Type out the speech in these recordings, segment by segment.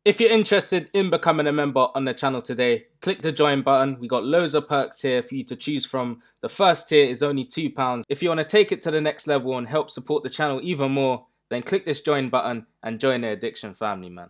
If you're interested in becoming a member on the channel today, click the join button. We got loads of perks here for you to choose from. The first tier is only £2. If you want to take it to the next level and help support the channel even more, then click this join button and join the Addiction family, man.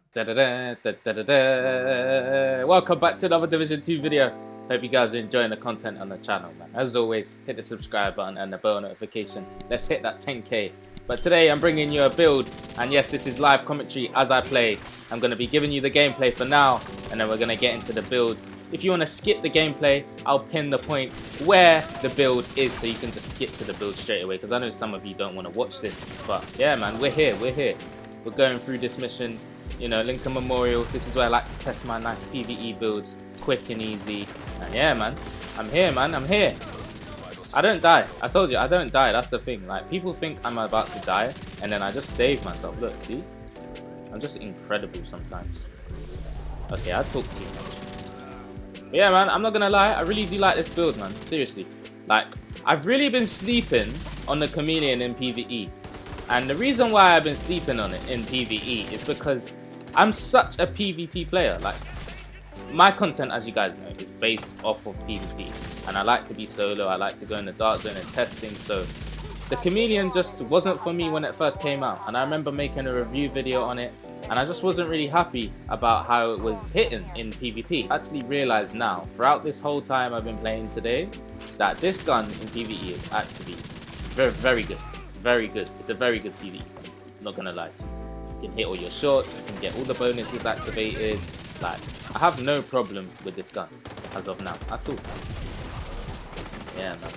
Welcome back to another Division 2 video. Hope you guys are enjoying the content on the channel, man. As always, hit the subscribe button and the bell notification. Let's hit that 10k. But today I'm bringing you a build, and yes, this is live commentary as I play. I'm going to be giving you the gameplay for now, and then we're going to get into the build. If you want to skip the gameplay, I'll pin the point where the build is so you can just skip to the build straight away, because I know some of you don't want to watch this. But yeah, man, we're here. We're going through this mission, you know, Lincoln Memorial. This is where I like to test my nice PvE builds, quick and easy. And yeah, man, I'm here, man, I'm here. I don't die. I told you, I don't die. That's the thing. Like, people think I'm about to die, and then I just save myself. Look, see? I'm just incredible sometimes. Okay, I talk too much. But yeah, man, I'm not gonna lie. I really do like this build, man. Seriously. Like, I've really been sleeping on the Chameleon in PvE. And the reason why I've been sleeping on it in PvE is because I'm such a PvP player. Like, my content, as you guys know, is based off of PvP, and I like to be solo. I like to go in the dark zone and test things. So the Chameleon just wasn't for me when it first came out, and I remember making a review video on it, and I just wasn't really happy about how it was hitting in PvP. I actually realized now, throughout this whole time I've been playing today, that this gun in PvE is actually very good. Very good. It's a very good PvE gun. I'm not gonna lie to you. You can hit all your shots, you can get all the bonuses activated. Like, I have no problem with this gun as of now at all. Yeah, man.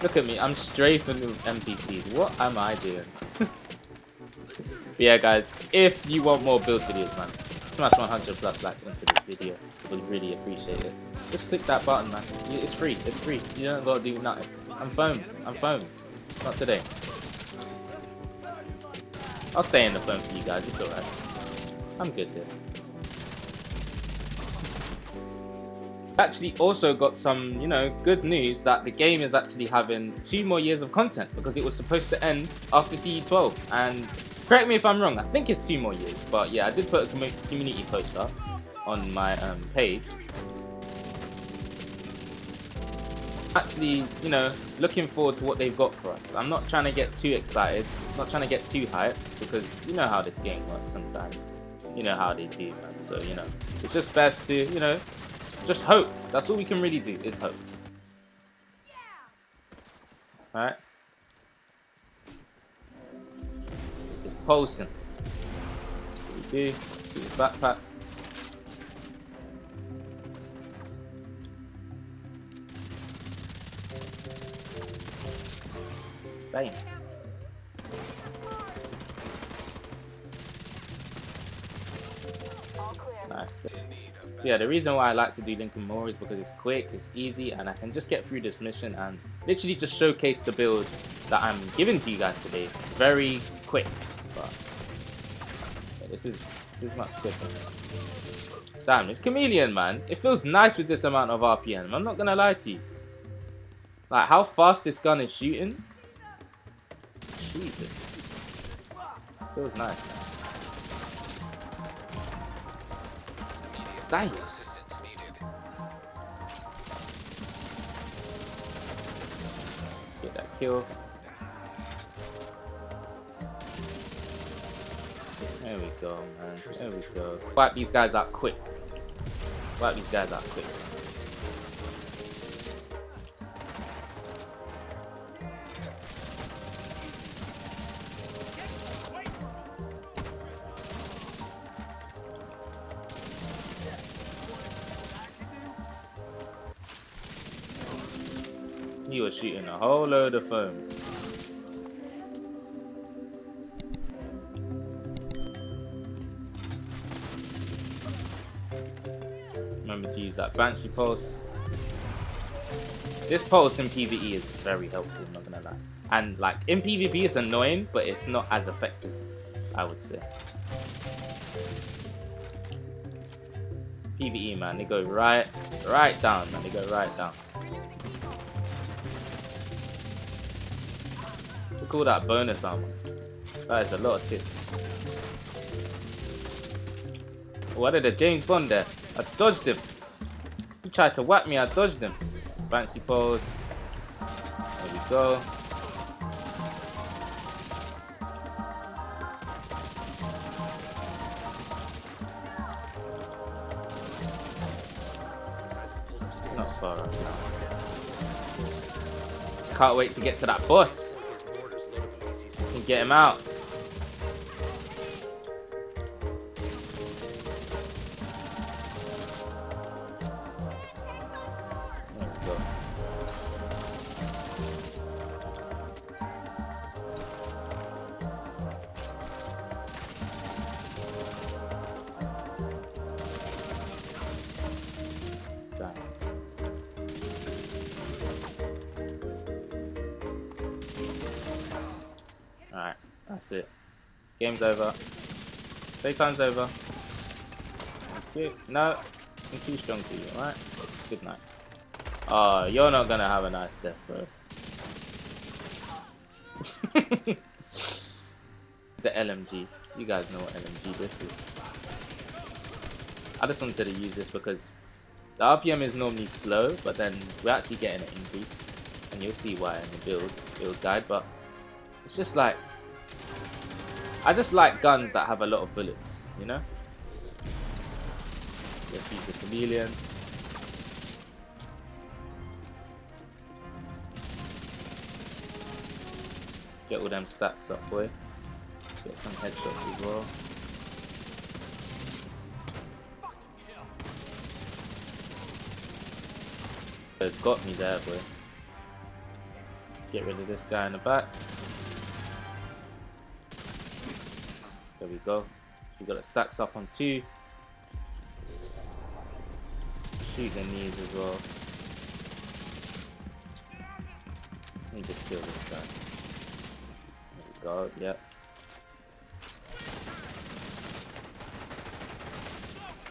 Look at me, I'm strafing with NPCs. What am I doing? But yeah, guys, if you want more build videos, man, smash 100 plus likes into this video. Would really appreciate it. Just click that button, man. It's free. It's free. You don't gotta do nothing. I'm foamed. Not today. I'll stay in the phone for you guys. It's alright. I'm good here. Actually also got some, you know, good news that the game is actually having 2 more years of content, because it was supposed to end after TU12. And correct me if I'm wrong, I think it's 2 more years, but yeah, I did put a community post up on my page. Actually, you know, looking forward to what they've got for us. I'm not trying to get too excited, not trying to get too hyped, because you know how this game works sometimes. You know how they do, man. So, you know, it's just best to, you know, just hope. That's all we can really do, is hope. Alright. It's pulsing. What we do. See his backpack. Bang. Nice. Yeah, the reason why I like to do Lincoln Memorial is because it's quick, it's easy, and I can just get through this mission and literally just showcase the build that I'm giving to you guys today. Very quick, but yeah, this is much quicker. Damn, it's Chameleon, man. It feels nice with this amount of RPM. I'm not gonna lie to you. Like, how fast this gun is shooting. Jesus. Feels nice, man. Damn. Get that kill. There we go, man. There we go. Wipe these guys out quick. Wipe these guys out quick. He was shooting a whole load of foam. Remember to use that Banshee pulse. This pulse in PvE is very helpful, I'm not gonna lie. And like in PvP it's annoying, but it's not as effective, I would say. PvE, man, they go right down, man. They go right down. Look at all that bonus armor. That is a lot of tips. What did a James Bond there? I dodged him. He tried to whack me, I dodged him. Fancy pose. There we go. Not far up now. Just can't wait to get to that boss and get him out. There we go. Damn. Alright, that's it. Game's over. Playtime's over. Okay. No, I'm too strong for you, alright? Good night. Oh, you're not gonna have a nice death, bro. The LMG. You guys know what LMG this is. I just wanted to use this because the RPM is normally slow, but then we're actually getting an increase. And you'll see why in the build guide, but it's just like, I just like guns that have a lot of bullets, you know? Let's use the Chameleon. Get all them stacks up, boy. Get some headshots as well. It got me there, boy. Let's get rid of this guy in the back. There we go. We got the stacks up on 2. Shoot the knees as well. Let me just kill this guy. There we go, yep.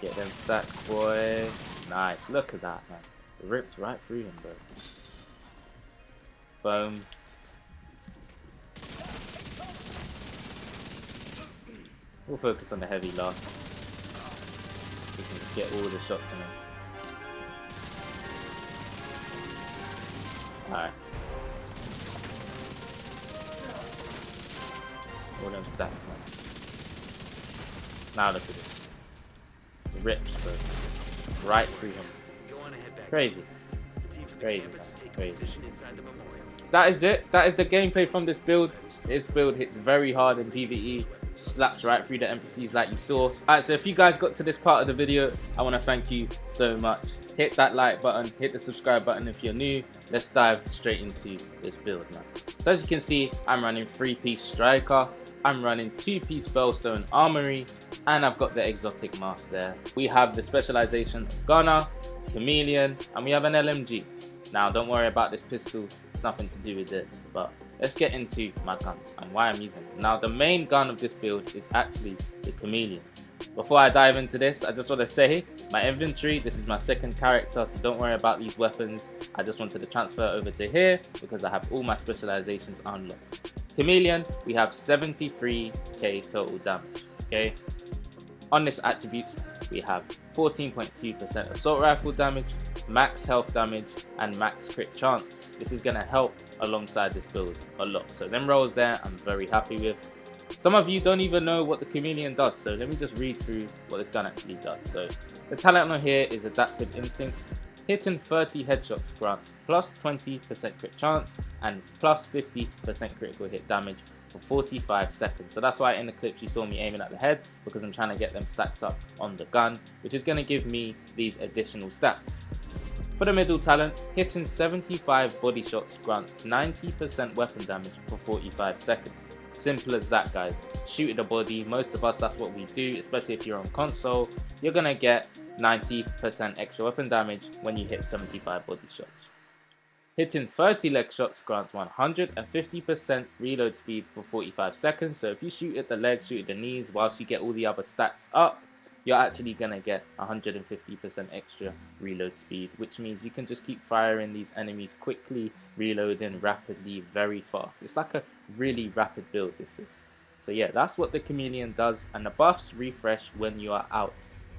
Get them stacks, boy. Nice, look at that, man. It ripped right through him, bro. Boom. We'll focus on the heavy last. We can just get all the shots on him. Alright. All them stacks, man. Now look at this. It rips, bro. Right through him. Crazy. Crazy, man. Crazy. That is it. That is the gameplay from this build. This build hits very hard in PvE. Slaps right through the NPCs like you saw. Alright, so if you guys got to this part of the video, I want to thank you so much. Hit that like button, hit the subscribe button if you're new. Let's dive straight into this build, man. So as you can see, I'm running 3-piece striker, I'm running 2-piece bellstone armory, and I've got the exotic mask there. We have the specialization of gunner, chameleon, and we have an LMG. Now don't worry about this pistol, it's nothing to do with it, but let's get into my guns and why I'm using it. Now the main gun of this build is actually the chameleon. Before I dive into this, I just want to say my inventory, this is my second character, so don't worry about these weapons. I just wanted to transfer over to here because I have all my specializations unlocked. Chameleon, we have 73k total damage, okay? On this attribute, we have 14.2% assault rifle damage, max health damage, and max crit chance. This is going to help alongside this build a lot. So them rolls there, I'm very happy with. Some of you don't even know what the chameleon does, so let me just read through what this gun actually does. So the talent on here is adaptive instinct. Hitting 30 headshots grants plus 20% crit chance and plus 50% critical hit damage for 45 seconds. So that's why in the clips you saw me aiming at the head, because I'm trying to get them stacks up on the gun, which is going to give me these additional stats. For the middle talent, hitting 75 body shots grants 90% weapon damage for 45 seconds. Simple as that, guys. Shoot at the body. Most of us, that's what we do, especially if you're on console. You're going to get 90% extra weapon damage when you hit 75 body shots. Hitting 30 leg shots grants 150% reload speed for 45 seconds. So if you shoot at the legs, shoot at the knees, whilst you get all the other stats up, you're actually going to get 150% extra reload speed, which means you can just keep firing these enemies quickly, reloading rapidly, very fast. It's like a really rapid build, this is. So yeah, that's what the chameleon does, and the buffs refresh when you are out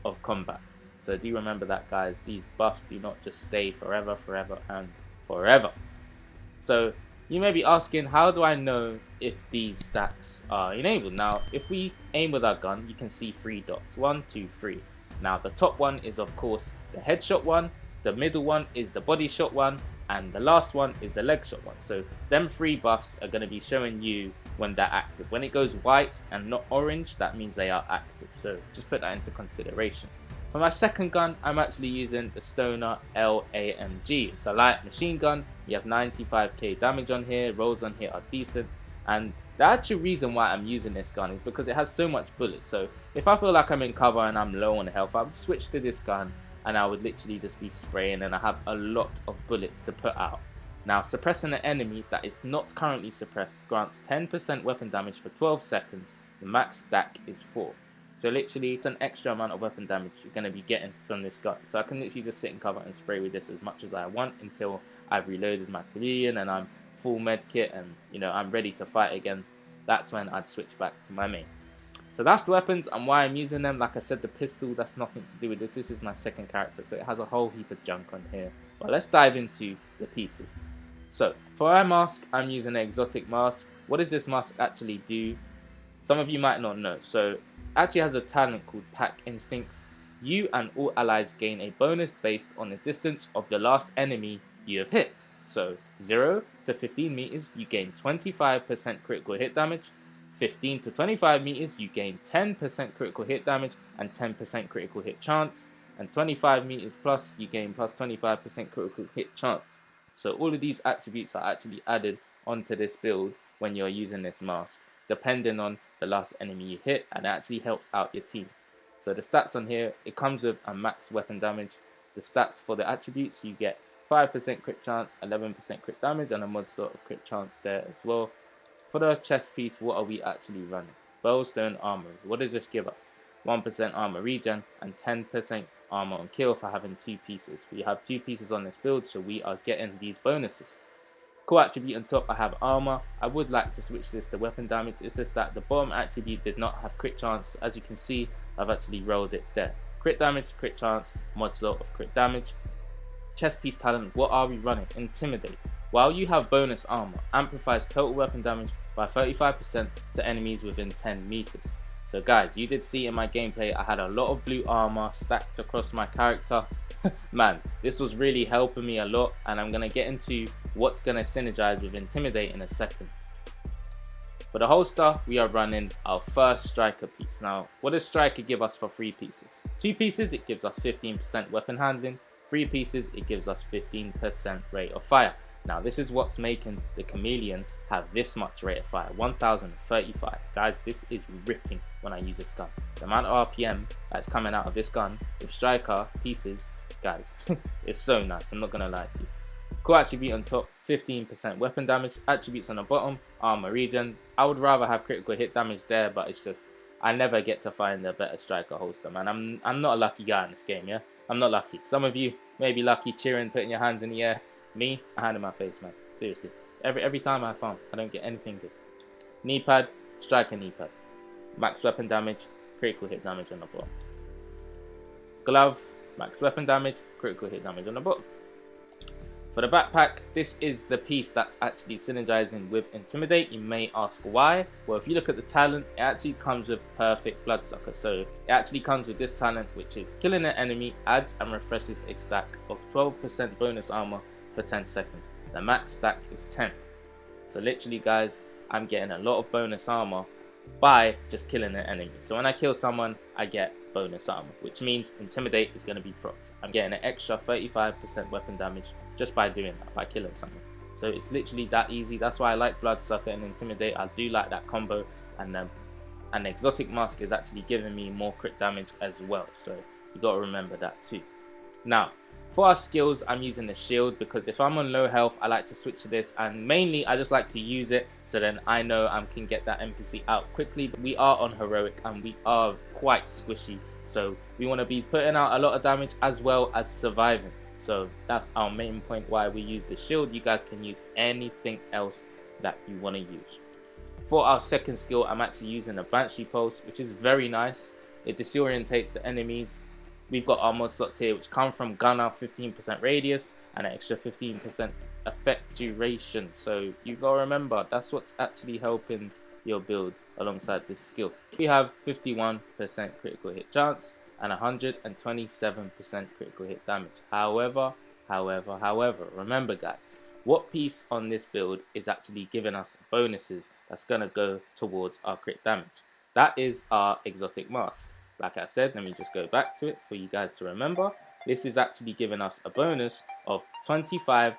of combat. So do remember that, guys. These buffs do not just stay forever, forever, and forever. So you may be asking, how do I know if these stacks are enabled? Now, if we aim with our gun, you can see 3 dots, 1, 2, 3. Now, the top one is, of course, the headshot one, the middle one is the body shot one, and the last one is the leg shot one. So them 3 buffs are going to be showing you when they're active. When it goes white and not orange, that means they are active. So just put that into consideration. For my second gun, I'm actually using the Stoner LAMG. It's a light machine gun. You have 95k damage on here, rolls on here are decent, and the actual reason why I'm using this gun is because it has so much bullets. So if I feel like I'm in cover and I'm low on health, I would switch to this gun and I would literally just be spraying, and I have a lot of bullets to put out. Now, suppressing an enemy that is not currently suppressed grants 10% weapon damage for 12 seconds. The max stack is 4. So literally, it's an extra amount of weapon damage you're going to be getting from this gun. So I can literally just sit in cover and spray with this as much as I want until I've reloaded my chameleon and I'm full med kit and, you know, I'm ready to fight again. That's when I'd switch back to my main. So that's the weapons and why I'm using them. Like I said, the pistol, that's nothing to do with this. This is my second character, so it has a whole heap of junk on here. But let's dive into the pieces. So for my mask, I'm using an exotic mask. What does this mask actually do? Some of you might not know. So actually has a talent called Pack Instincts. You and all allies gain a bonus based on the distance of the last enemy you have hit. So 0 to 15 meters, you gain 25% critical hit damage. 15 to 25 meters, you gain 10% critical hit damage and 10% critical hit chance. And 25 meters plus, you gain plus 25% critical hit chance. So all of these attributes are actually added onto this build when you're using this mask, depending on the last enemy you hit, and it actually helps out your team. So the stats on here, it comes with a max weapon damage. The stats for the attributes, you get 5% crit chance, 11% crit damage, and a mod sort of crit chance there as well. For the chest piece, what are we actually running? Bowstone Armor. What does this give us? 1% armor regen and 10% armor on kill for having 2 pieces. We have 2 pieces on this build, so we are getting these bonuses. Core attribute on top, I have armor. I would like to switch this to weapon damage. It's just that the bottom attribute did not have crit chance. As you can see, I've actually rolled it there. Crit damage, crit chance, mod slot of crit damage. Chest piece talent, what are we running? Intimidate. While you have bonus armor, amplifies total weapon damage by 35% to enemies within 10 meters. So guys, you did see in my gameplay, I had a lot of blue armor stacked across my character. Man, this was really helping me a lot, and I'm going to get into what's going to synergize with Intimidate in a second. For the holster, we are running our first striker piece. Now, what does striker give us for 3 pieces? 2 pieces, it gives us 15% weapon handling. 3 pieces, it gives us 15% rate of fire. Now, this is what's making the chameleon have this much rate of fire, 1035. Guys, this is ripping when I use this gun. The amount of RPM that's coming out of this gun with striker pieces, guys, it's so nice. I'm not going to lie to you. Core attribute on top, 15% weapon damage. Attributes on the bottom, armor regen. I would rather have critical hit damage there, but it's just, I never get to find a better striker holster, man. I'm not a lucky guy in this game, yeah? I'm not lucky. Some of you may be lucky, cheering, putting your hands in the air. Me, a hand in my face, man. Seriously. Every time I farm, I don't get anything good. Knee pad, striker knee pad. Max weapon damage, critical hit damage on the bottom. Glove, max weapon damage, critical hit damage on the bottom. For the backpack, this is the piece that's actually synergizing with Intimidate. You may ask why. Well, if you look at the talent, it actually comes with Perfect Bloodsucker. So it actually comes with this talent, which is killing an enemy adds and refreshes a stack of 12% bonus armor for 10 seconds. The max stack is 10. So literally, guys, I'm getting a lot of bonus armor by just killing an enemy. So when I kill someone, I get bonus armor, which means Intimidate is going to be procced. I'm getting an extra 35% weapon damage just by doing that, by killing someone. So it's literally that easy. That's why I like Bloodsucker and Intimidate. I do like that combo, and an exotic mask is actually giving me more crit damage as well. So you got to remember that too. Now, for our skills, I'm using the shield because if I'm on low health, I like to switch to this, and mainly I just like to use it so then I know I can get that NPC out quickly. We are on heroic and we are quite squishy, so we want to be putting out a lot of damage as well as surviving. So that's our main point why we use the shield. You guys can use anything else that you want to use. For our second skill, I'm actually using a Banshee Pulse, which is very nice. It disorientates the enemies we've got our mod slots here which come from gunner, 15% radius and an extra 15% effect duration. So you gotta remember, that's what's actually helping your build alongside this skill. We have 51% critical hit chance and 127% critical hit damage. However, remember guys, what piece on this build is actually giving us bonuses that's gonna go towards our crit damage? That is our exotic mask. Like I said, let me just go back to it for you guys to remember. This is actually giving us a bonus of 25%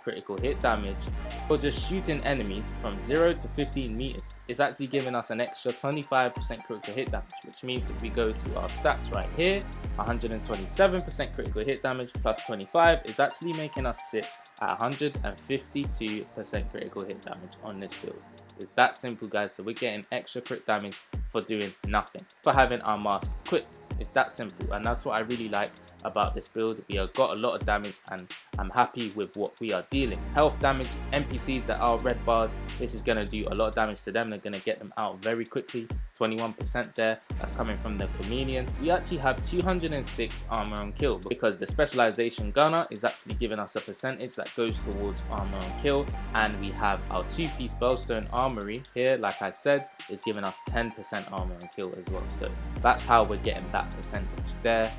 critical hit damage for just shooting enemies from 0 to 15 meters. It's actually giving us an extra 25% critical hit damage, which means if we go to our stats right here, 127% critical hit damage plus 25 is actually making us sit at 152% critical hit damage on this build. It's that simple guys, so we're getting extra crit damage for doing nothing, for having our mask equipped. It's that simple, and that's what I really like about this build. We have got a lot of damage and I'm happy with what we are dealing. Health damage, NPCs that are red bars, this is going to do a lot of damage to them. They're going to get them out very quickly. 21% there, that's coming from the chameleon. We actually have 206 armor on kill because the specialization gunner is actually giving us a percentage that goes towards armor on kill, and we have our 2-piece bellstone armory here, like I said, is giving us 10% armor on kill as well. So that's how we're getting that percentage there.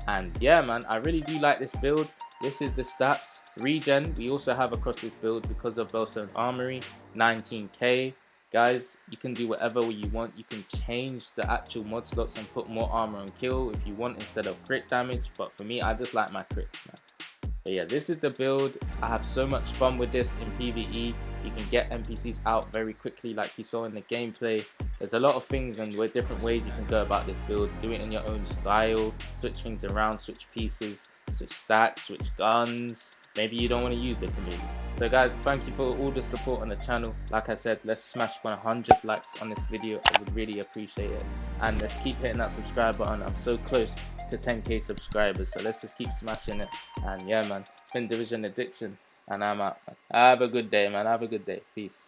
And yeah man, I really do like this build. This is the stats. Regen we also have across this build because of bellstone armory, 19k. Guys, you can do whatever you want. You can change the actual mod slots and put more armor on kill if you want instead of crit damage, but for me, I just like my crits, man. But yeah, this is the build. I have so much fun with this in PvE. You can get NPCs out very quickly like you saw in the gameplay. There's a lot of things and different ways you can go about this build. Do it in your own style, switch things around, switch pieces, switch stats, switch guns. Maybe you don't want to use the chameleon. So guys, thank you for all the support on the channel. Like I said, let's smash 100 likes on this video. I would really appreciate it. And let's keep hitting that subscribe button. I'm so close to 10k subscribers, so let's just keep smashing it. And yeah man, it's been Division Addiction and I'm out. Have a good day man, have a good day. Peace.